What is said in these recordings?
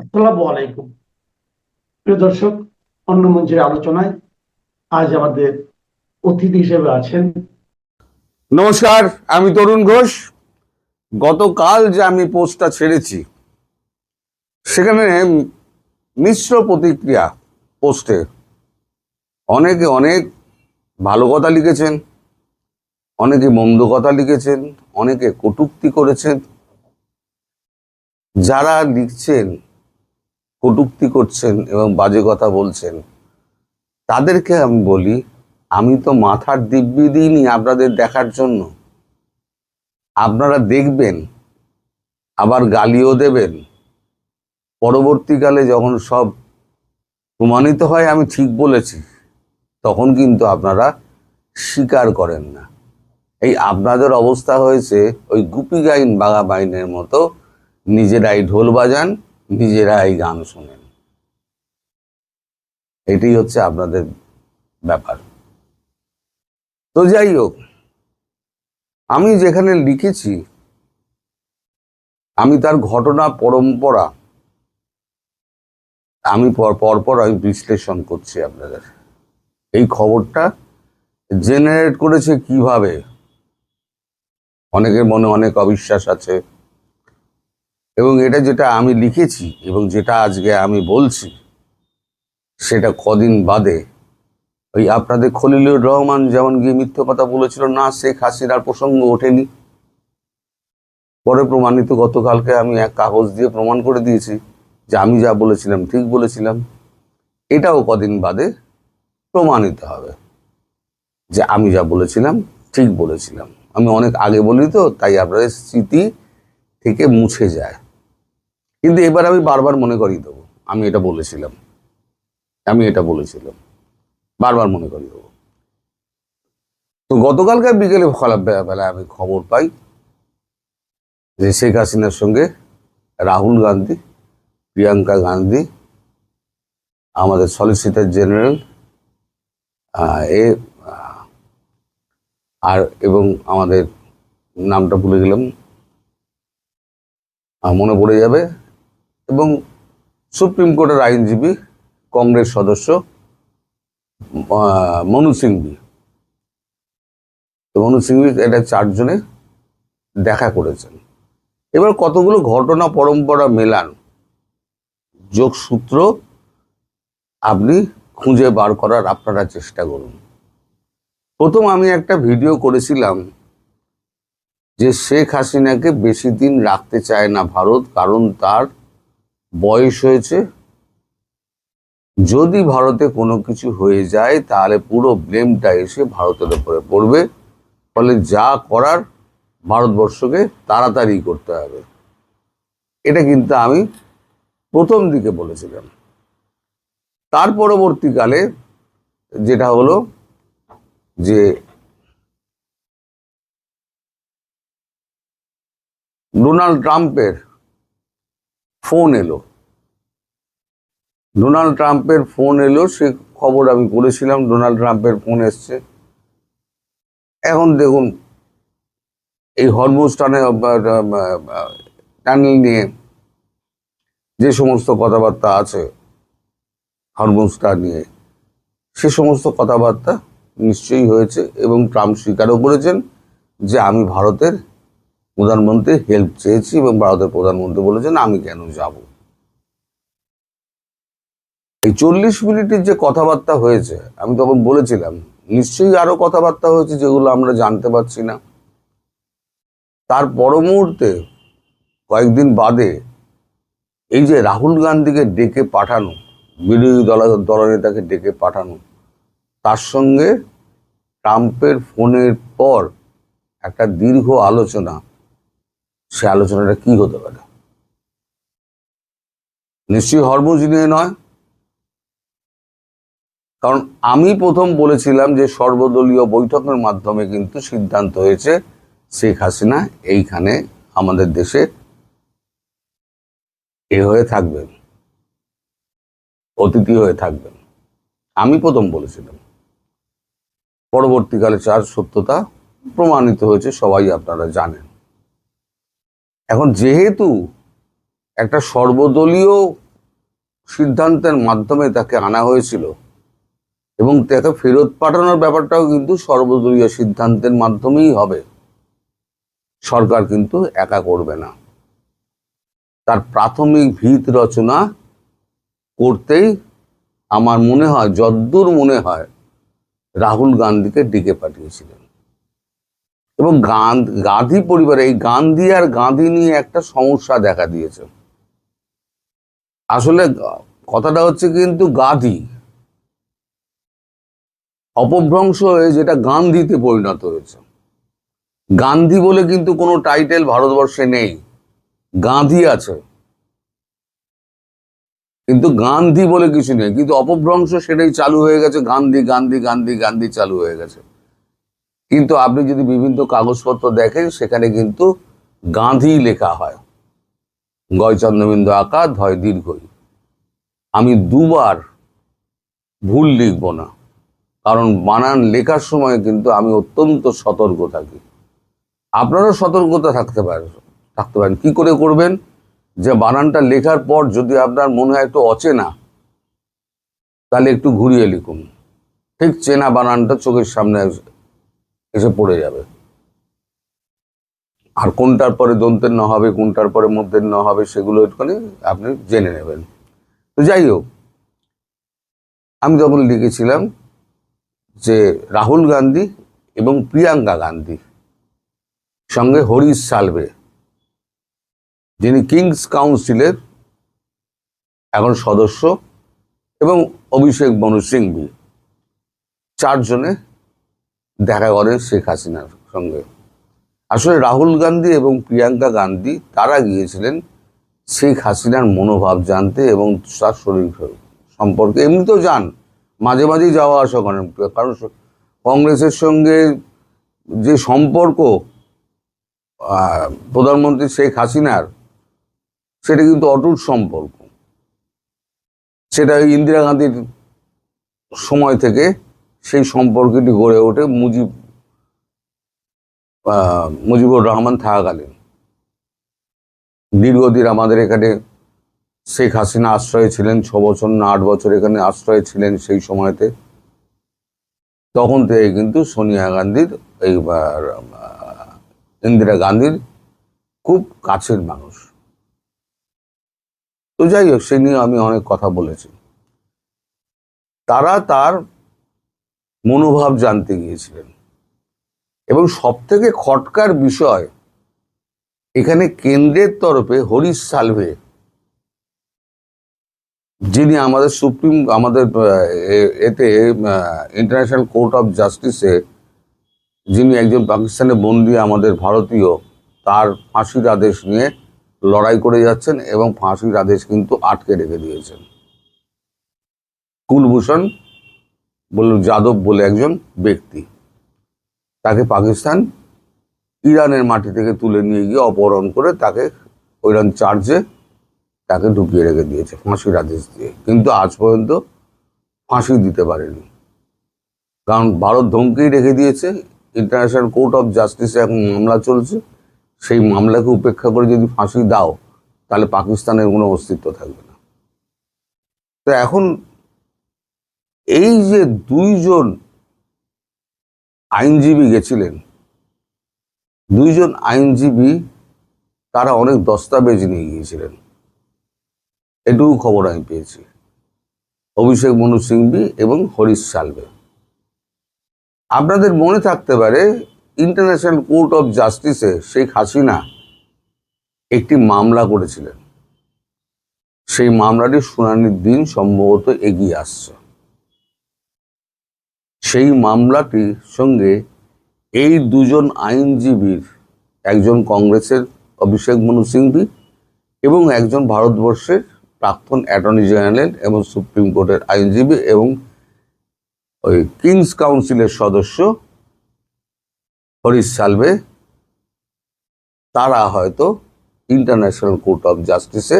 আসসালামু আলাইকুম। প্রিয় দর্শক, অন্য মঞ্চের আলোচনায় আজ আমাদের অতিথি হিসেবে আছেন। নমস্কার, আমি তরুণ ঘোষ। গতকাল যে আমি পোস্টটা ছেড়েছি সেখানে মিশ্র প্রতিক্রিয়া। পোস্টে অনেকে অনেক ভালো কথা লিখেছেন, অনেকে মন্দ কথা লিখেছেন, অনেকে কটূক্তি করেছেন। যারা লিখছেন, কটূক্তি করছেন এবং বাজে কথা বলছেন, তাদেরকে আমি বলি, আমি তো মাথার দিব্যি দিইনি আপনাদের দেখার জন্য। আপনারা দেখবেন, আবার গালিও দেবেন। পরবর্তীকালে যখন সব প্রমাণিত হয় আমি ঠিক বলেছি, তখন কিন্তু আপনারা স্বীকার করেন না। এই আপনাদের অবস্থা হয়েছে ওই গুপি গাইন বাঘা বাইনের মতো, নিজেরাই ঢোল বাজান, নিজেরাই গান শোনেন। এটাই হচ্ছে আপনাদের ব্যাপার। তো যাই হোক, আমি যেখানে লিখেছি আমি তার ঘটনা পরম্পরা আমি পরপর আমি বিশ্লেষণ করছি আপনাদের। এই খবরটা জেনারেট করেছে কিভাবে, অনেকের মনে অনেক অবিশ্বাস আছে, এবং এটা যেটা আমি লিখেছি এবং যেটা আজকে আমি বলছি সেটা কদিন বাদে ওই আপনাদের খলিলুর রহমান যেমন গিয়ে মিথ্যে কথা বলেছিল না, শেখ হাসিনার প্রসঙ্গ ওঠেনি, পরে প্রমাণিত। গতকালকে আমি এক কাগজ দিয়ে প্রমাণ করে দিয়েছি যে আমি যা বলেছিলাম ঠিক বলেছিলাম। এটাও কদিন বাদে প্রমাণিত হবে যে আমি যা বলেছিলাম ঠিক বলেছিলাম। আমি অনেক আগে বলি তো, তাই আপনাদের স্মৃতি থেকে মুছে যায়। কিন্তু এবার আমি বারবার মনে করিয়ে দেবো আমি এটা বলেছিলাম, আমি এটা বলেছিলাম, বারবার মনে করিয়ে দেবো। তো গতকালকার বিকেলে বেলায় আমি খবর পাই যে শেখ হাসিনার সঙ্গে রাহুল গান্ধী, প্রিয়াঙ্কা গান্ধী, আমাদের সলিসিটর জেনারেল এ আর এবং আমাদের নামটা ভুলে গেলাম, মনে পড়ে যাবে, এবং সুপ্রিম কোর্টের আইনজীবী কংগ্রেস সদস্য মনু সিংভি, মনু সিংভি, এটা চারজনে দেখা করেছেন। এবার কতগুলো ঘটনা পরম্পরা মেলান, যোগসূত্র আপনি খুঁজে বার করার আপনারা চেষ্টা করুন। প্রথম আমি একটা ভিডিও করেছিলাম যে শেখ হাসিনাকে বেশি দিন রাখতে চায় না ভারত, কারণ তার বয়স হয়েছে। যদি ভারতে কোনো কিছু হয়ে যায় তাহলে পুরো ব্লেমটা এসে ভারতের উপরে পড়বে, ফলে যা করার ভারতবর্ষকে তাড়াতাড়ি করতে হবে। এটা কিন্তু আমি প্রথম দিকে বলেছিলাম। তার পরবর্তীকালে যেটা হলো যে ডোনাল্ড ট্রাম্পের ফোন এলো, ডোনাল্ড ট্রাম্পের ফোন এলো, সে খবর আমি করেছিলাম। ডোনাল্ড ট্রাম্পের ফোন এসছে। এখন দেখুন, এই হরমুজ টানেল নিয়ে যে সমস্ত কথাবার্তা আছে, হরমুজটা নিয়ে সে সমস্ত কথাবার্তা নিশ্চয়ই হয়েছে, এবং ট্রাম্প স্বীকারও করেছেন যে আমি ভারতের প্রধানমন্ত্রীর হেল্প চেয়েছি, এবং ভারতের প্রধানমন্ত্রী বলেছেন আমি কেন যাব। এই 40 মিনিটের যে কথাবার্তা হয়েছে, আমি তখন বলেছিলাম নিশ্চয়ই আরো কথাবার্তা হয়েছে যেগুলো আমরা জানতে পারছি না। তার পর মুহূর্তে কয়েকদিন বাদে এই যে রাহুল গান্ধীকে ডেকে পাঠানো, বিরোধী দলনেতাকে ডেকে পাঠানো, তার সঙ্গে ট্রাম্পের ফোনের পর একটা দীর্ঘ আলোচনা, সে আলোচনাটা কি হতে পারে? নিশ্চয়ই হরমুজ নিয়ে নয়, কারণ আমি প্রথম বলেছিলাম যে সর্বদলীয় বৈঠকের মাধ্যমে কিন্তু সিদ্ধান্ত হয়েছে শেখ হাসিনা এইখানে আমাদের দেশে হয়ে থাকবেন, অতিথি হয়ে থাকবেন। আমি প্রথম বলেছিলাম। পরবর্তীকালে তার সত্যতা প্রমাণিত হয়েছে, সবাই আপনারা জানেন। এখন যেহেতু একটা সর্বদলীয় সিদ্ধান্তের মাধ্যমে তাকে আনা হয়েছিল এবং তাকে ফেরত পাঠানোর ব্যাপারটাও কিন্তু সর্বদলীয় সিদ্ধান্তের মাধ্যমেই হবে। সরকার কিন্তু একা করবে না। তার প্রাথমিক ভিত রচনা করতেই আমার মনে হয়, যদ্দূর মনে হয়, রাহুল গান্ধীকে ডেকে পাঠিয়েছিলেন। এবং গান্ধী পরিবারে এই গান্ধী আর গান্ধী নিয়ে একটা সমস্যা দেখা দিয়েছে। আসলে কথাটা হচ্ছে কিন্তু গান্ধী অপভ্রংশ হয়ে যেটা গান্ধীতে পরিণত হয়েছে। গান্ধী বলে কিন্তু কোনো টাইটেল ভারতবর্ষে নেই, গান্ধী আছে, কিন্তু গান্ধী বলে কিছু নেই। কিন্তু অপভ্রংশ সেটাই চালু হয়ে গেছে, গান্ধী গান্ধী গান্ধী গান্ধী চালু হয়ে গেছে। কিন্তু আপনি যদি বিভিন্ন কাগজপত্র দেখেন সেখানে কিন্তু গান্ধী লেখা হয়, গয় চন্দ্রবিন্দু আঁকা, ধয় দীর্ঘই। আমি দুবার ভুল লিখব না, কারণ বানান লেখার সময় কিন্তু আমি অত্যন্ত সতর্ক থাকি। আপনারাও সতর্কতা থাকতে পারেন। কি করে করবেন? যে বানানটা লেখার পর যদি আপনার মনে হয় একটু অচেনা, তাহলে একটু ঘুরিয়ে লিখুন, ঠিক চেনা বানানটা চোখের সামনে এসে পড়ে যাবে। আর কোনটার পরে দন্তের ন হবে, কোনটার পরে মধ্যের ন হবে, সেগুলো একটুখানি আপনি জেনে নেবেন। তো যাই হোক, আমি তখন লিখেছিলাম যে রাহুল গান্ধী এবং প্রিয়াঙ্কা গান্ধী সঙ্গে হরিশ সালভে, যিনি কিংস কাউন্সিলের এখন সদস্য, এবং অভিষেক মনু সিংভি, চারজনে দেখা করেন শেখ হাসিনার সঙ্গে। আসলে রাহুল গান্ধী এবং প্রিয়াঙ্কা গান্ধী তারা গিয়েছিলেন শেখ হাসিনার মনোভাব জানতে এবং তার শরীর সম্পর্কে। এমনিতেও যান, মাঝে মাঝেই যাওয়া আসা করেন, কারণ কংগ্রেসের সঙ্গে যে সম্পর্ক প্রধানমন্ত্রী শেখ হাসিনার, সেটা কিন্তু অটুট সম্পর্ক। সেটা ইন্দিরা গান্ধীর সময় থেকে সেই সম্পর্কটি গড়ে ওঠে মুজিবুর রহমান থাকাকালীন। দীর্ঘদিন আমাদের এখানে শেখ হাসিনা আশ্রয়ে ছিলেন, 6 বছর না 8 বছর এখানে আশ্রয়ে ছিলেন। সেই সময়তে তখন থেকে কিন্তু সোনিয়া গান্ধীর ইন্দিরা গান্ধীর খুব কাছের মানুষ। তো যাই হোক, সে নিয়ে আমি অনেক কথা বলেছি। তারা তার মনোভাব জানতে গিয়েছিলেন, এবং সব থেকে খটকার বিষয়, এখানে কেন্দ্রের তরফে হরিশ সালভে, যিনি আমাদের এতে ইন্টারন্যাশনাল কোর্ট অফ জাস্টিসে যিনি একজন পাকিস্তানে বন্দী আমাদের ভারতীয়, তার ফাঁসির আদেশ নিয়ে লড়াই করে যাচ্ছেন, এবং ফাঁসির আদেশ কিন্তু আটকে রেখে দিয়েছেন। কুলভূষণ যাদব বলে একজন ব্যক্তি, তাকে পাকিস্তান ইরানের মাটি থেকে তুলে নিয়ে গিয়ে অপহরণ করে তাকে ওইরকম চার্জে তাকে ঢুকিয়ে রেখে দিয়েছে ফাঁসির আদেশ দিয়ে। কিন্তু আজ পর্যন্ত ফাঁসি দিতে পারেনি, কারণ ভারত ধমকেই রেখে দিয়েছে। ইন্টারন্যাশনাল কোর্ট অফ জাস্টিসে এখন মামলা চলছে, সেই মামলাকে উপেক্ষা করে যদি ফাঁসি দাও, তাহলে পাকিস্তানের কোনো অস্তিত্ব থাকবে না। তো এখন এই যে 2 জন আইনজীবী গেছিলেন, 2 জন আইনজীবী তারা অনেক দস্তাবেজ নিয়ে গিয়েছিলেন, এটুকু খবর আমি পেয়েছি। অভিষেক মনু সিংভি এবং হরিশ সালভে। আপনাদের মনে থাকতে পারে, ইন্টারন্যাশনাল কোর্ট অফ জাস্টিসে শেখ হাসিনা একটি মামলা করেছিলেন। সেই মামলাটির শুনানির দিন সম্ভবত এগিয়ে আসছে। সেই মামলাটির সঙ্গে এই 2 জন আইনজীবীর, একজন কংগ্রেসের অভিষেক মনু সিংভি এবং একজন ভারতবর্ষের প্রাক্তন অ্যাটর্নি জেনারেল এবং সুপ্রিম কোর্টের আইনজীবী এবং ওই কিংস কাউন্সিলের সদস্য হরিশ সালভে, তারা হয়তো ইন্টারন্যাশনাল কোর্ট অফ জাস্টিসে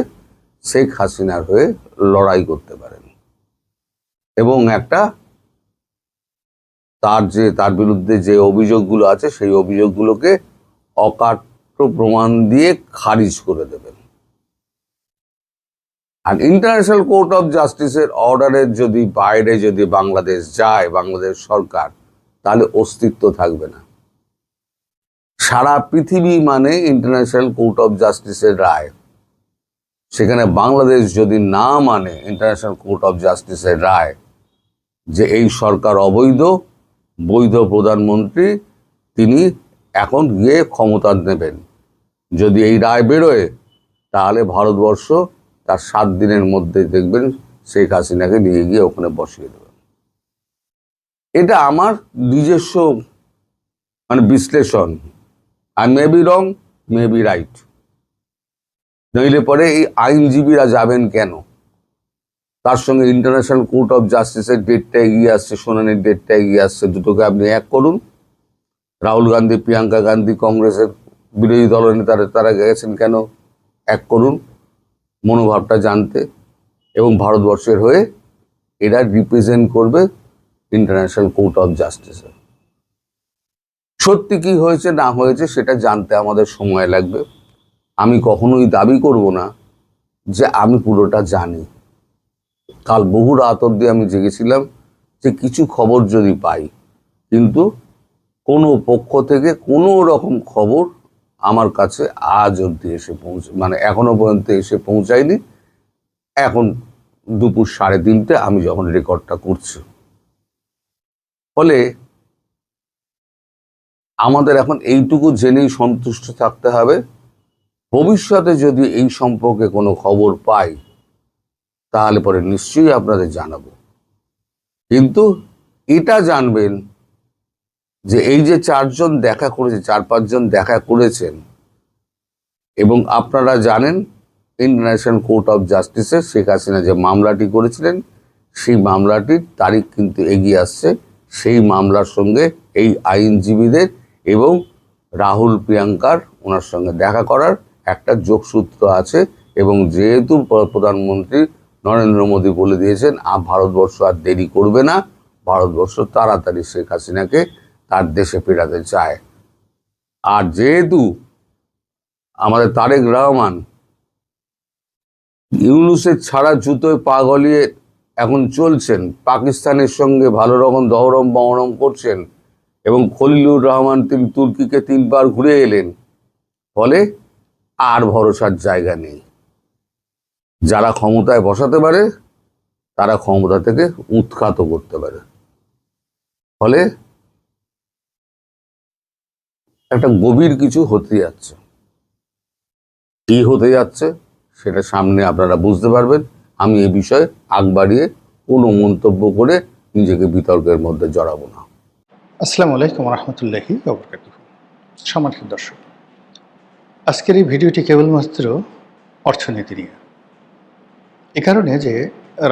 শেখ হাসিনার হয়ে লড়াই করতে পারেন, এবং একটা তার বিরুদ্ধে যে অভিযোগগুলো আছে সেই অভিযোগগুলোকে অকাট্য প্রমাণ দিয়ে খারিজ করে দেবেন। আর ইন্টারন্যাশনাল কোর্ট অফ জাস্টিসের অর্ডারের যদি বাইরে যদি বাংলাদেশ যায়, বাংলাদেশ সরকার, তাহলে অস্তিত্ব থাকবে না। সারা পৃথিবী মানে ইন্টারন্যাশনাল কোর্ট অফ জাস্টিসের রায়। সেখানে বাংলাদেশ যদি না মানে ইন্টারন্যাশনাল কোর্ট অফ জাস্টিসের রায় যে এই সরকার অবৈধ, বৈধ প্রধানমন্ত্রী তিনি এখন গিয়ে ক্ষমতা নেবেন, যদি এই রায় বেরোয়, তাহলে ভারতবর্ষ তার 7 দিনের মধ্যে দেখবেন শেখ হাসিনাকে নিয়ে গিয়ে ওখানে বসিয়ে দেবে। এটা আমার নিজস্ব বিশ্লেষণ। I may be wrong, may be right. নইলে পরে এই আইনজীবীরা যাবেন কেন? তার সঙ্গে ইন্টারন্যাশনাল কোর্ট অফ জাস্টিসের ডেটটা এগিয়ে আসছে, শুনানির ডেটটা এগিয়ে আসছে, দুটোকে আপনি এক করুন। রাহুল গান্ধী, প্রিয়াঙ্কা গান্ধী, কংগ্রেসের বিরোধী দলনেতারা তারা গেছেন কেন? এক করুন মনোভাবটা জানতে, এবং ভারতবর্ষের হয়ে এরা রিপ্রেজেন্ট করবে ইন্টারন্যাশনাল কোর্ট অফ জাস্টিসে। সত্যি কি হয়েছে না হয়েছে সেটা জানতে আমাদের সময় লাগবে। আমি কখনোই দাবি করব না যে আমি পুরোটা জানি। কাল বহু রাত অবধি আমি জেগেছিলাম যে কিছু খবর যদি পাই, কিন্তু কোনো পক্ষ থেকে কোনো রকম খবর আমার কাছে আজ অবধি এসে এখনো পর্যন্ত এসে পৌঁছায়নি। এখন দুপুর 3:30 আমি যখন রেকর্ডটা করছি। ফলে আমাদের এখন এইটুকু জেনেই সন্তুষ্ট থাকতে হবে, ভবিষ্যতে যদি এই সম্পর্কে কোনো খবর পাই তাহলে পরে নিশ্চয়ই আপনাদের জানাবো। কিন্তু এটা জানবেন যে এই যে 4 জন দেখা করেছে, 4-5 জন দেখা করেছেন, এবং আপনারা জানেন ইন্টারন্যাশনাল কোর্ট অফ জাস্টিসে শেখ হাসিনা যে মামলাটি করেছিলেন, সেই মামলাটির তারিখ কিন্তু এগিয়ে আসছে। সেই মামলার সঙ্গে এই আইনজীবীদের এবং রাহুল, প্রিয়াঙ্কার ওনার সঙ্গে দেখা করার একটা যোগসূত্র আছে। এবং যেহেতু প্রধানমন্ত্রী নরেন্দ্র মোদী বলে দিয়েছেন ভারতবর্ষ আর দেরি করবে না, ভারতবর্ষ তাড়াতাড়ি শেখ হাসিনাকে তার দেশে ফেরাতে চায়। আর যেহেতু আমাদের তারেক রহমান ইউনূসের ছাড়া জুতোয় পা গলিয়ে এখন চলছেন, পাকিস্তানের সঙ্গে ভালো রকম দহরম বহরম করছেন, এবং খলিলুর রহমান তিনি তুর্কিকে 3 বার ঘুরে এলেন, ফলে আর ভরসার জায়গা নেই। যারা ক্ষমতায় বসাতে পারে তারা ক্ষমতা থেকে উৎখাত করতে পারে। ফলে একটা গভীর কিছু হতে যাচ্ছে। কি হতে যাচ্ছে সেটা সামনে আপনারা বুঝতে পারবেন। আমি এই বিষয়ে আগ বাড়িয়ে কোনো মন্তব্য করে নিজেকে বিতর্কের মধ্যে জড়াবো না। আসসালামু আলাইকুম রহমতুল্লাহি ওয়া বারাকাতুহু। সম্মানিত দর্শক, আজকের এই ভিডিওটি কেবলমাত্র অর্থনীতি নিয়ে। এ কারণে যে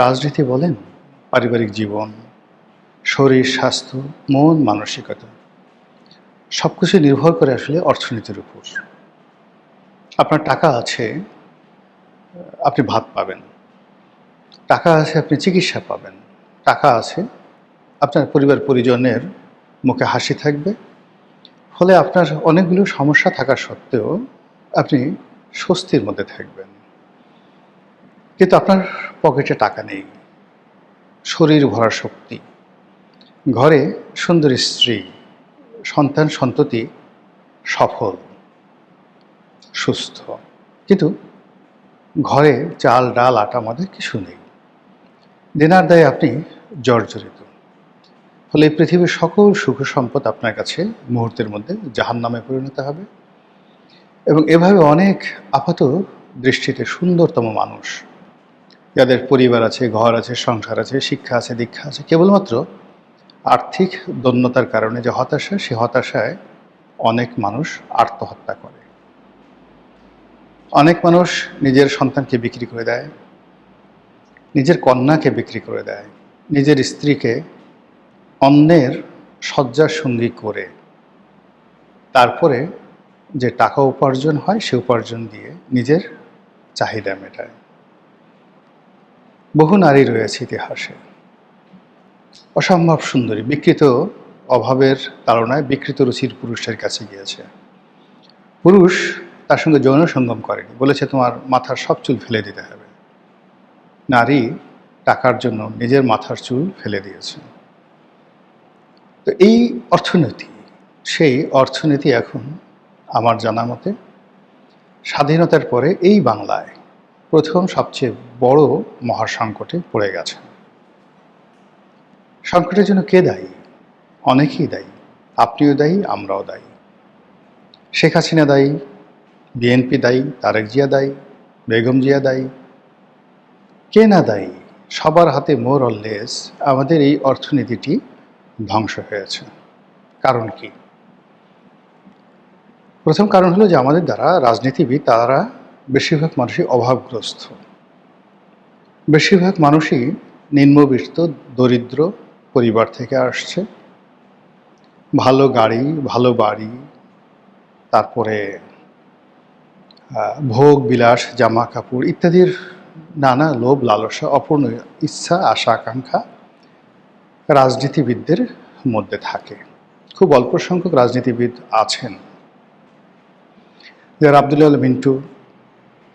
রাজনীতি বলেন, পারিবারিক জীবন, শরীর স্বাস্থ্য, মন মানসিকতা সব কিছু নির্ভর করে আসলে অর্থনীতির উপর। আপনার টাকা আছে, আপনি ভাত পাবেন। টাকা আছে, আপনি চিকিৎসা পাবেন। টাকা আছে, আপনার পরিবার পরিজনের মুখে হাসি থাকবে। ফলে আপনার অনেকগুলো সমস্যা থাকা সত্ত্বেও আপনি স্বস্তির মধ্যে থাকবেন। কিন্তু আপনার পকেটে টাকা নেই, শরীর ভরা শক্তি, ঘরে সুন্দর স্ত্রী, সন্তান সন্ততি সফল, সুস্থ, কিন্তু ঘরে চাল ডাল আটা আমাদের কিছু নেই। দেনার দায়ে আপনি জর্জরিত। ফলে এই পৃথিবীর সকল সুখ সম্পদ আপনার কাছে মুহূর্তের মধ্যে জাহান্নামে পরিণত হবে। এবং এভাবে অনেক আপাত দৃষ্টিতে সুন্দরতম মানুষ, যাদের পরিবার আছে, ঘর আছে, সংসার আছে, শিক্ষা আছে, দীক্ষা আছে, কেবলমাত্র আর্থিক দৈন্যতার কারণে যে হতাশা, সে হতাশায় অনেক মানুষ আত্মহত্যা করে। অনেক মানুষ নিজের সন্তানকে বিক্রি করে দেয়, নিজের কন্যাকে বিক্রি করে দেয়, নিজের স্ত্রীকে অন্যের শয্যার সঙ্গী করে তারপরে যে টাকা উপার্জন হয় সে উপার্জন দিয়ে নিজের চাহিদা মেটায়। বহু নারী রয়েছে ইতিহাসে, অসম্ভব সুন্দরী, বিকৃত অভাবের তাড়নায় বিকৃত রুচির পুরুষের কাছে গিয়েছে। পুরুষ তার সঙ্গে যৌন সঙ্গম করেনি, বলেছে তোমার মাথার সব চুল ফেলে দিতে হবে। নারী টাকার জন্য নিজের মাথার চুল ফেলে দিয়েছে। তো এই অর্থনীতি, সেই অর্থনীতি এখন আমার জানা মতে স্বাধীনতার পরে এই বাংলায় প্রথম সবচেয়ে বড় মহাসংকটে পড়ে গেছে। সংকটের জন্য কে দায়ী? অনেকেই দায়ী। আপনিও দায়ী, আমরাও দায়ী। শেখ হাসিনা দায়ী, বিএনপি দায়ী, তারেক জিয়া দায়ী, বেগম জিয়া দায়ী। কে না দায়ী? সবার হাতে মোর অর লেস আমাদের এই অর্থনীতিটি ধ্বংস হয়েছে। কারণ কি? প্রথম কারণ হলো যে আমাদের দ্বারা রাজনীতিবিদ তারা বেশিরভাগ মানুষই অভাবগ্রস্ত। বেশিরভাগ মানুষই নিম্নবিত্ত দরিদ্র পরিবার থেকে আসছে। ভালো গাড়ি, ভালো বাড়ি, তারপরে ভোগ বিলাস, জামা কাপড় ইত্যাদির নানা লোভ লালসা, অপূর্ণ ইচ্ছা, আশা আকাঙ্ক্ষা রাজনীতিবিদদের মধ্যে থাকে। খুব অল্প সংখ্যক রাজনীতিবিদ আছেন যারা আব্দুল আল মিন্টু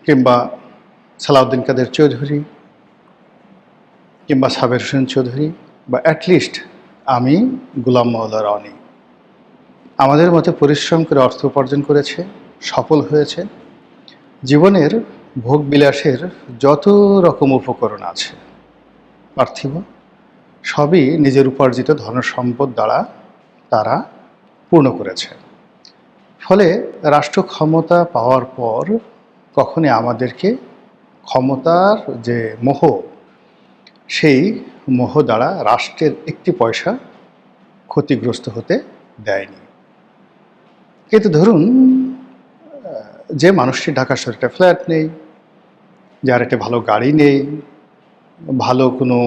কিংবা সালাউদ্দিন কাদের চৌধুরী কিংবা সাবের হোসেন চৌধুরী বা অ্যাটলিস্ট আমি গোলাম মওলা রনি আমাদের মতে পরিশ্রম করে অর্থ উপার্জন করেছে, সফল হয়েছে। জীবনের ভোগ বিলাসের যত রকম উপকরণ আছে পার্থিব, সবই নিজের উপার্জিত ধনসম্পদ দ্বারা তারা পূর্ণ করেছে। ফলে রাষ্ট্র ক্ষমতা পাওয়ার পর কখনই আমাদেরকে ক্ষমতার যে মোহ, সেই মোহ দ্বারা রাষ্ট্রের একটি পয়সা ক্ষতিগ্রস্ত হতে দেয়নি। কিন্তু ধরুন যে মানুষটি ঢাকা শহরে একটা ফ্ল্যাট নেই, যার একটা ভালো গাড়ি নেই, ভালো কোনো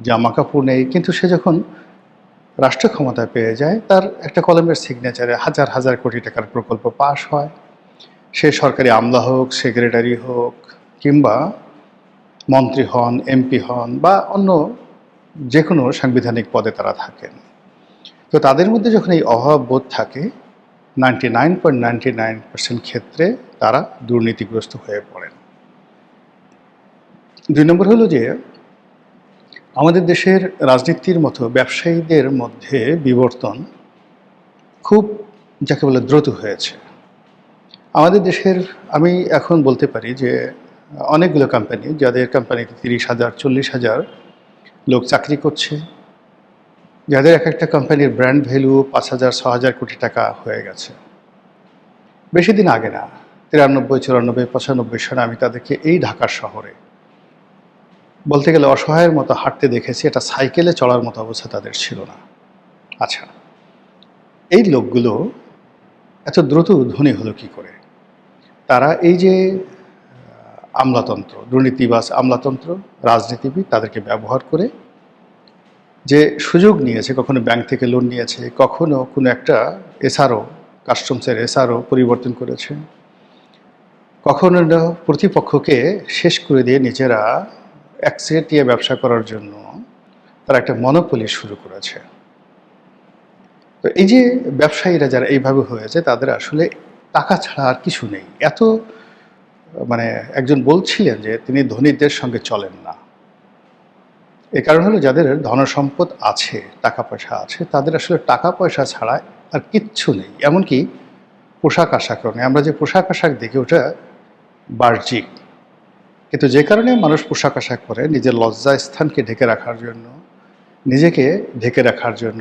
জামা কাপড় নেই, কিন্তু সে যখন রাষ্ট্র ক্ষমতা পেয়ে যায়, তার একটা কলমের সিগনেচারে হাজার হাজার কোটি টাকার প্রকল্প পাশ হয়। সে সরকারি আমলা হোক, সেক্রেটারি হোক, কিংবা মন্ত্রী হন, এমপি হন বা অন্য যে কোনো সাংবিধানিক পদে তারা থাকেন। তো তাদের মধ্যে যখন এই অভাব বোধ থাকে, 99.99% ক্ষেত্রে তারা দুর্নীতিগ্রস্ত হয়ে পড়েন। 2 নম্বর হলো যে আমাদের দেশের রাজনীতির মতো ব্যবসায়ীদের মধ্যে বিবর্তন খুব যাকে বলে দ্রুত হয়েছে। আমাদের দেশের আমি এখন বলতে পারি যে অনেকগুলো কোম্পানি, যাদের কোম্পানিতে 30,000 40,000 লোক চাকরি করছে, যাদের এক একটা কোম্পানির ব্র্যান্ড ভ্যালু 5,000 6,000 কোটি টাকা হয়ে গেছে। বেশি দিন আগে না, 93 94 95 সালে আমি তাদেরকে এই ঢাকার শহরে বলতে গেলে অসহায়ের মতো হাঁটতে দেখেছি। এটা সাইকেলে চড়ার মতো অবস্থা তাদের ছিল না। আচ্ছা, এই লোকগুলো এত দ্রুত ধনী হলো কি করে? তারা এই যে আমলাতন্ত্র, দুর্নীতিবাজ আমলাতন্ত্র, রাজনীতিবিদ তাদেরকে ব্যবহার করে যে সুযোগ নিয়েছে, কখনো ব্যাংক থেকে লোন নিয়েছে, কখনো কোনো একটা এসআরও, কাস্টমসের এসআরও পরিবর্তন করেছে, কখনো প্রতিপক্ষকে শেষ করে দিয়ে নিজেরা একচেটিয়া ব্যবসা করার জন্য তারা একটা মনোপলি শুরু করেছে। তো এই যে ব্যবসায়ীরা যারা এইভাবে হয়েছে, তাদের আসলে টাকা ছাড়া আর কিছু নেই। এত মানে একজন বলছিলেন যে তিনি ধনীদের সঙ্গে চলেন না। এ কারণ হলো যাদের ধনসম্পদ আছে, টাকা পয়সা আছে, তাদের আসলে টাকা পয়সা ছাড়া আর কিচ্ছু নেই। এমনকি পোশাক আশাকও নেই। আমরা যে পোশাক আশাক দেখি ওটা বাহ্যিক, কিন্তু যে কারণে মানুষ পোশাক আশাক পরে নিজের লজ্জা স্থানকে ঢেকে রাখার জন্য, নিজেকে ঢেকে রাখার জন্য,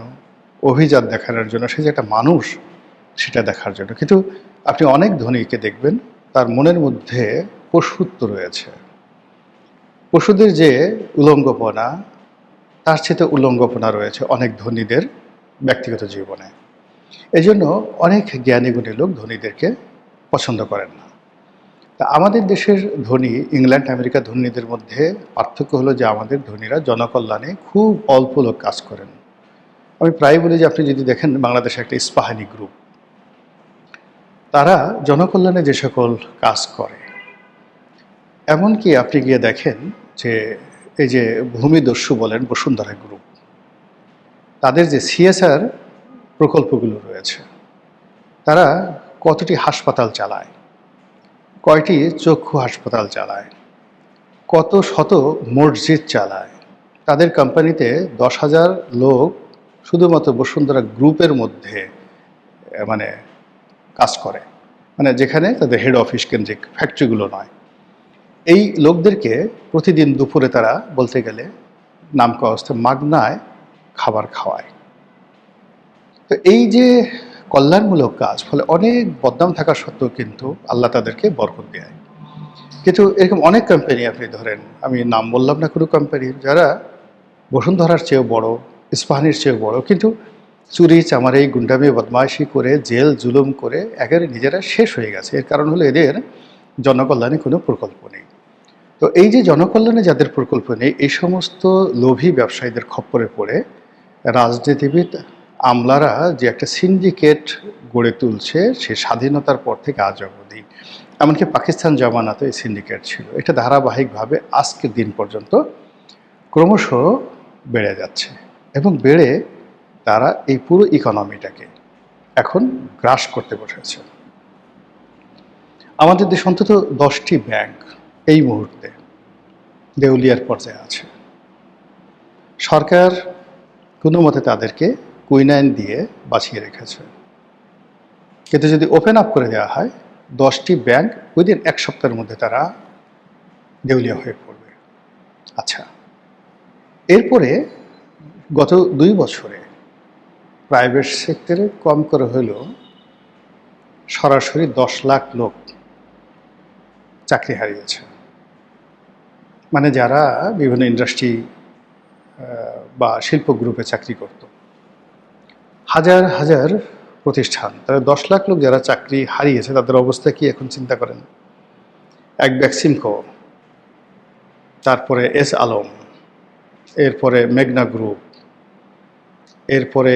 অভিজাত দেখানোর জন্য, সে যে একটা মানুষ সেটা দেখার জন্য। কিন্তু আপনি অনেক ধনীকে দেখবেন তার মনের মধ্যে পশুত্ব রয়েছে। পশুদের যে উলঙ্গপনা, তার চেয়ে উলঙ্গপনা রয়েছে অনেক ধনীদের ব্যক্তিগত জীবনে। এই জন্য অনেক জ্ঞানী গুণী লোক ধনীদেরকে পছন্দ করেন না। তা আমাদের দেশের ধনী ইংল্যান্ড আমেরিকা ধনীদের মধ্যে পার্থক্য হলো যে আমাদের ধনীরা জনকল্যাণে খুব অল্প লোক কাজ করেন। আমি প্রায় বলি যে আপনি যদি দেখেন বাংলাদেশে একটা ইস্পাহানি গ্রুপ, তারা জনকল্যাণে যে সকল কাজ করে, এমনকি আপনি গিয়ে দেখেন যে এই যে ভূমিদস্যু বলেন বসুন্ধরা গ্রুপ, তাদের যে সিএসআর প্রকল্পগুলো রয়েছে, তারা কতটি হাসপাতাল চালায়, কয়টি চক্ষু হাসপাতাল চালায়, কত শত মসজিদ চালায়, তাদের কোম্পানিতে 10,000 লোক শুধুমাত্র বসুন্ধরা গ্রুপের মধ্যে মানে কাজ করে, মানে যেখানে তাদের হেড অফিস কেন্দ্রিক ফ্যাক্টরিগুলো নয়। এই লোকদেরকে প্রতিদিন দুপুরে তারা বলতে গেলে নাম করা অবস্থায় মাগনায় খাবার খাওয়ায়। তো এই যে কল্যাণমূলক কাজ, ফলে অনেক বদনাম থাকা সত্ত্বেও কিন্তু আল্লাহ তাদেরকে বরকত দেয়। কিন্তু এরকম অনেক কোম্পানি আপনি ধরেন, আমি নাম বললাম না কোনো কোম্পানির, যারা বসুন্ধরার চেয়েও বড়, ইস্পাহানির চেয়েও বড়, কিন্তু চুরি চামারি গুন্ডামি বদমাইশি করে জেল জুলুম করে একেবারে নিজেরা শেষ হয়ে গেছে। এর কারণ হলো এদের জনকল্যাণে কোনো প্রকল্প নেই। তো এই যে জনকল্যাণে যাদের প্রকল্প নেই, এই সমস্ত লোভী ব্যবসায়ীদের খপ্পরে পড়ে রাজনীতিবিদ আমলারা যে একটা সিন্ডিকেট গড়ে তুলছে, সে স্বাধীনতার পর থেকে আজ অবধি, এমনকি পাকিস্তান জামানাতে এই সিন্ডিকেট ছিল, এটা ধারাবাহিকভাবে আজকের দিন পর্যন্ত ক্রমশ বেড়ে যাচ্ছে এবং বেড়ে তারা এই পুরো ইকোনমিটাকে এখন গ্রাস করতে বসেছে। আমাদের দেশে অন্তত 10টি ব্যাংক এই মুহূর্তে দেউলিয়ার পর্যায়ে আছে। সরকার কোনো মতে তাদেরকে কুইনাইন দিয়ে বাঁচিয়ে রেখেছে, কিন্তু যদি ওপেন আপ করে দেওয়া হয় 10টি ব্যাংক উইদিন 1 সপ্তাহের মধ্যে তারা দেউলিয়া হয়ে পড়বে। আচ্ছা, এরপরে গত 2 বছরে প্রাইভেট সেক্টরে কম করে হলেও সরাসরি 10 লাখ লোক চাকরি হারিয়েছে। মানে যারা বিভিন্ন ইন্ডাস্ট্রি বা শিল্প গ্রুপে চাকরি করত, হাজার হাজার প্রতিষ্ঠান, তারা 10 লাখ লোক যারা চাকরি হারিয়েছে, তাদের অবস্থা কি এখন চিন্তা করেন। এক বেক্সিমকো, তারপরে এস আলম, এরপরে মেঘনা গ্রুপ, এরপরে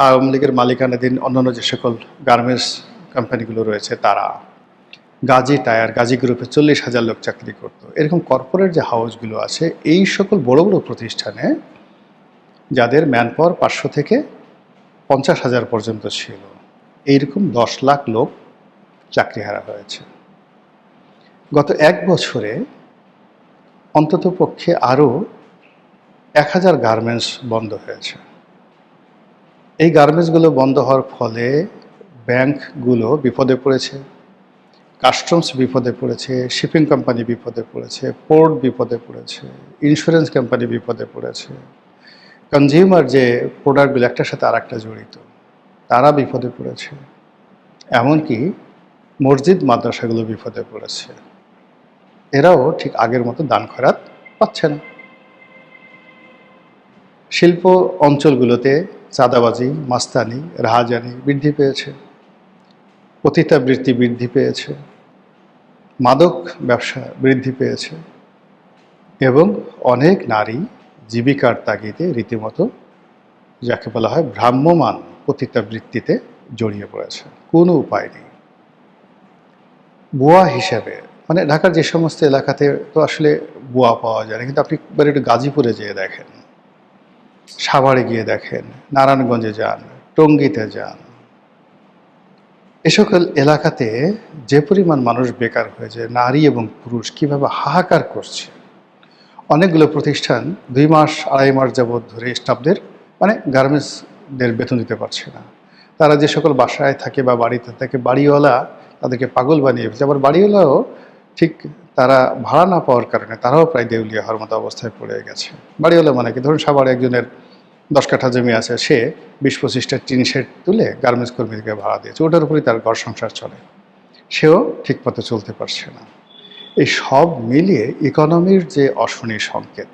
আওয়ামী লীগের মালিকানাধীন অন্যান্য যে সকল গার্মেন্টস কোম্পানিগুলো রয়েছে তারা, গাজী টায়ার, গাজী গ্রুপে 40,000 লোক চাকরি করত। এরকম কর্পোরেট যে হাউসগুলো আছে, এই সকল বড় বড় প্রতিষ্ঠানে যাদের ম্যান পাওয়ার 500 থেকে 50,000 পর্যন্ত ছিল, এইরকম 10 লাখ লোক চাকরিহারা হয়েছে। গত 1 বছরে অন্তত পক্ষে আরও 1000 গার্মেন্টস বন্ধ হয়েছে। এই গার্মেন্টসগুলো বন্ধ হওয়ার ফলে ব্যাংকগুলো বিপদে পড়েছে, কাস্টমস বিপদে পড়েছে, শিপিং কোম্পানি বিপদে পড়েছে, পোর্ট বিপদে পড়েছে, ইন্স্যুরেন্স কোম্পানি বিপদে পড়েছে, কনজিউমার যে প্রোডাক্টগুলো একটার সাথে আর একটা জড়িত, তারা বিপদে পড়েছে, এমনকি মসজিদ মাদ্রাসাগুলো বিপদে পড়েছে। এরাও ঠিক আগের মতো দান খয়রাত পাচ্ছে না। শিল্প অঞ্চলগুলোতে চাঁদাবাজি, মাস্তানি, রাহাজানি বৃদ্ধি পেয়েছে, পতিতাবৃত্তি বৃদ্ধি পেয়েছে, মাদক ব্যবসা বৃদ্ধি পেয়েছে এবং অনেক নারী জীবিকার তাগিদে রীতিমতো যাকে বলা হয় ভ্রাম্যমান পতিতাবৃত্তিতে জড়িয়ে পড়েছে। কোনো উপায় নেই। বুয়া হিসেবে, মানে ঢাকার যে সমস্ত এলাকাতে তো আসলে বুয়া পাওয়া যায় না, কিন্তু আপনি একবার একটু গাজীপুরে যেয়ে দেখেন, সাভারে গিয়ে দেখেন, নারায়ণগঞ্জে যান, টঙ্গীতে যান, এ সকল এলাকাতে যে পরিমাণ মানুষ বেকার হয়েছে, নারী এবং পুরুষ কিভাবে হাহাকার করছে। অনেকগুলো প্রতিষ্ঠান 2 মাস 2.5 মাস যাবৎ ধরে স্টাফদের মানে গার্মেন্টসদের বেতন দিতে পারছে না। তারা যে সকল বাসায় থাকে বা বাড়িতে থাকে, বাড়িওয়ালা তাদেরকে পাগল বানিয়ে ফেলছে। আবার বাড়িওয়ালাও ঠিক তারা ভাড়া না পাওয়ার কারণে তারাও প্রায় দেউলিয়া হওয়ার মতো অবস্থায় পড়ে গেছে। বাড়িওয়ালা মানে কি, ধরুন সাভারে একজনের 10 কাঠা জমি আছে, সে 20-25টা টিন শেড তুলে গার্মেন্টস কর্মীদেরকে ভাড়া দিয়েছে, ওটার উপরেই তার ঘর সংসার চলে, সেও ঠিকমতো চলতে পারছে না। এই সব মিলিয়ে ইকোনমির যে অশনি সংকেত,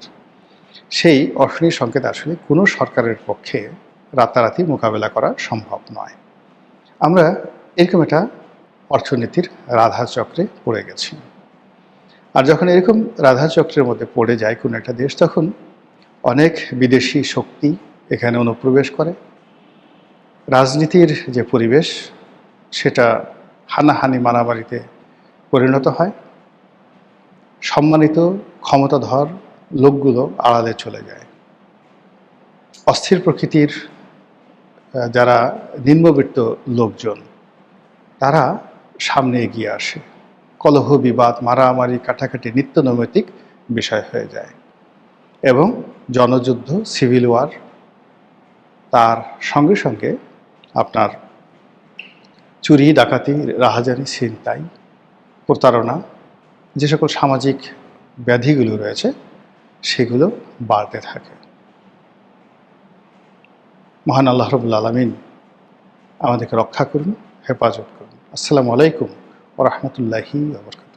সেই অশনি সংকেত আসলে কোনো সরকারের পক্ষে রাতারাতি মোকাবেলা করা সম্ভব নয়। আমরা এরকম একটা অর্থনীতির রাধাচক্রে পড়ে গেছি। আর যখন এরকম রাধাচক্রের মধ্যে পড়ে যায় কোনো একটা দেশ, তখন অনেক বিদেশি শক্তি এখানে অনুপ্রবেশ করে। রাজনীতির যে পরিবেশ, সেটা হানাহানি মারামারিতে পরিণত হয়। সম্মানিত ক্ষমতাধর লোকগুলো আড়ালে চলে যায়। অস্থির প্রকৃতির যারা নিম্নবিত্ত লোকজন, তারা সামনে এগিয়ে আসে। কলহ বিবাদ মারামারি কাটাকাটি নিত্য নৈমিত্তিক বিষয় হয়ে যায় এবং জনযুদ্ধ সিভিল ওয়ার তার সঙ্গে সঙ্গে আপনার চুরি ডাকাতি রাহাজানি ছিনতাই প্রতারণা যে সকল সামাজিক ব্যাধিগুলো রয়েছে সেগুলো বাড়তে থাকে। মহান আল্লাহ রাব্বুল আলামিন আমাদেরকে রক্ষা করুন, হেফাজত করুন। আসসালামু আলাইকুম ওয়া রাহমাতুল্লাহি ওয়া বারাকাতুহু।